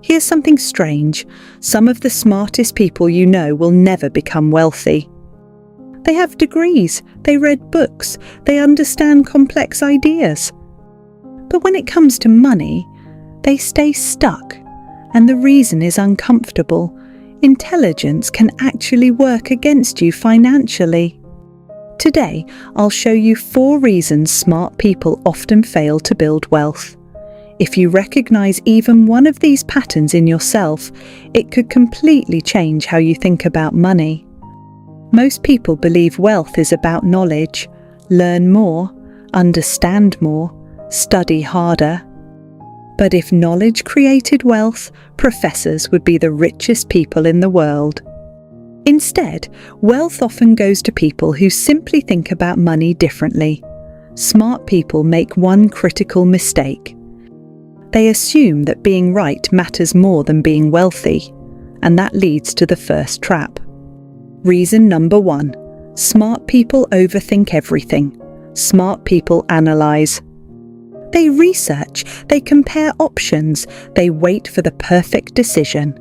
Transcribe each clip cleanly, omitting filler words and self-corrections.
Here's something strange. Some of the smartest people you know will never become wealthy. They have degrees, they read books, they understand complex ideas. But when it comes to money, they stay stuck, and the reason is uncomfortable. Intelligence can actually work against you financially. Today, I'll show you 4 reasons smart people often fail to build wealth. If you recognize even one of these patterns in yourself, it could completely change how you think about money. Most people believe wealth is about knowledge. Learn more, understand more, study harder. But if knowledge created wealth, professors would be the richest people in the world. Instead, wealth often goes to people who simply think about money differently. Smart people make one critical mistake. They assume that being right matters more than being wealthy, and that leads to the first trap. Reason number 1. Smart people overthink everything. Smart people analyze. They research, they compare options, they wait for the perfect decision.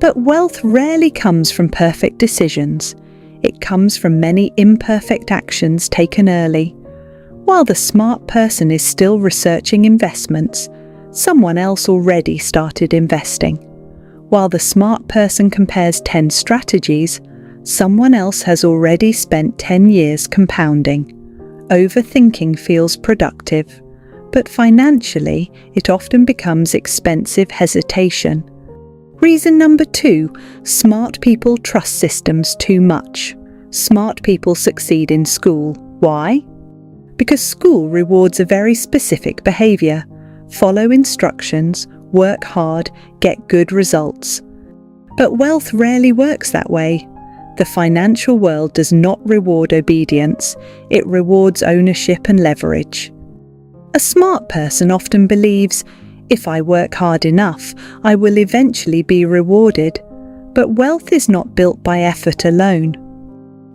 But wealth rarely comes from perfect decisions. It comes from many imperfect actions taken early. While the smart person is still researching investments, someone else already started investing. While the smart person compares 10 strategies, someone else has already spent 10 years compounding. Overthinking feels productive, but financially, it often becomes expensive hesitation. Reason number 2, smart people trust systems too much. Smart people succeed in school. Why? Because school rewards a very specific behavior. Follow instructions, work hard, get good results. But wealth rarely works that way. The financial world does not reward obedience, it rewards ownership and leverage. A smart person often believes, if I work hard enough, I will eventually be rewarded. But wealth is not built by effort alone.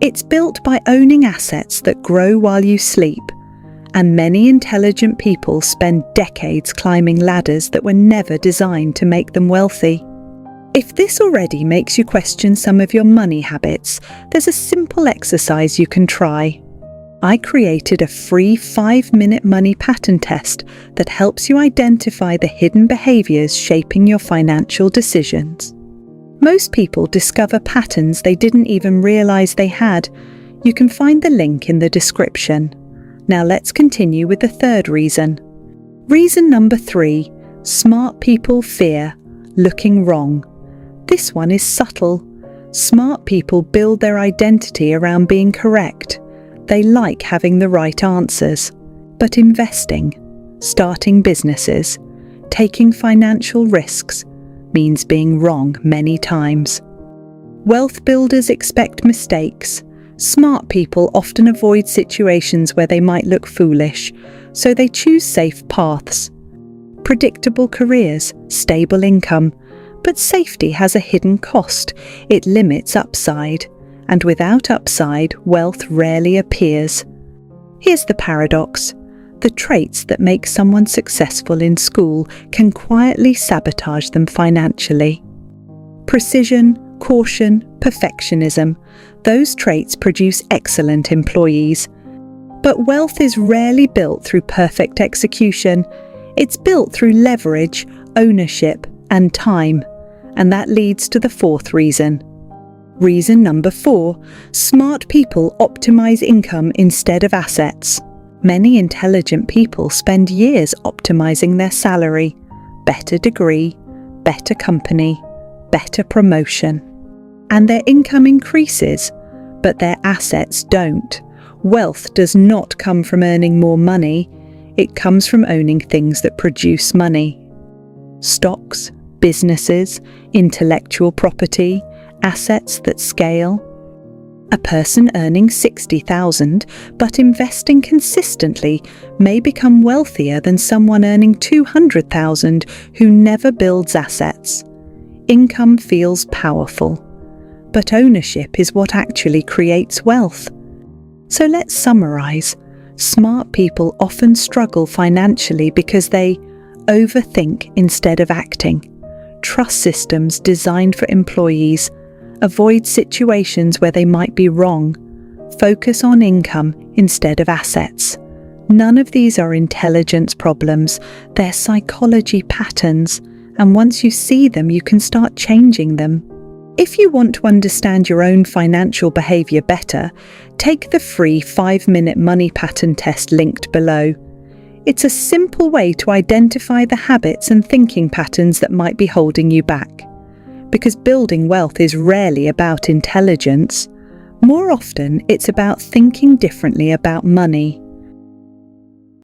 It's built by owning assets that grow while you sleep. And many intelligent people spend decades climbing ladders that were never designed to make them wealthy. If this already makes you question some of your money habits, there's a simple exercise you can try. I created a free 5-minute money pattern test that helps you identify the hidden behaviors shaping your financial decisions. Most people discover patterns they didn't even realize they had. You can find the link in the description. Now let's continue with the 3rd reason. Reason number 3, smart people fear looking wrong. This one is subtle. Smart people build their identity around being correct. They like having the right answers. But investing, starting businesses, taking financial risks means being wrong many times. Wealth builders expect mistakes. Smart people often avoid situations where they might look foolish, so they choose safe paths. Predictable careers, stable income, but safety has a hidden cost. It limits upside. And without upside, wealth rarely appears. Here's the paradox. The traits that make someone successful in school can quietly sabotage them financially. Precision, caution, perfectionism. Those traits produce excellent employees. But wealth is rarely built through perfect execution. It's built through leverage, ownership, and time. And that leads to the 4th reason. Reason number 4, smart people optimize income instead of assets. Many intelligent people spend years optimizing their salary, better degree, better company, better promotion. And their income increases, but their assets don't. Wealth does not come from earning more money, it comes from owning things that produce money. Stocks, businesses, intellectual property, assets that scale. A person earning $60,000 but investing consistently may become wealthier than someone earning $200,000 who never builds assets. Income feels powerful, but ownership is what actually creates wealth. So let's summarize. Smart people often struggle financially because they overthink instead of acting, trust systems designed for employees. Avoid situations where they might be wrong. Focus on income instead of assets. None of these are intelligence problems, they're psychology patterns, and once you see them, you can start changing them. If you want to understand your own financial behavior better, take the free 5-minute money pattern test linked below. It's a simple way to identify the habits and thinking patterns that might be holding you back. Because building wealth is rarely about intelligence. More often, it's about thinking differently about money.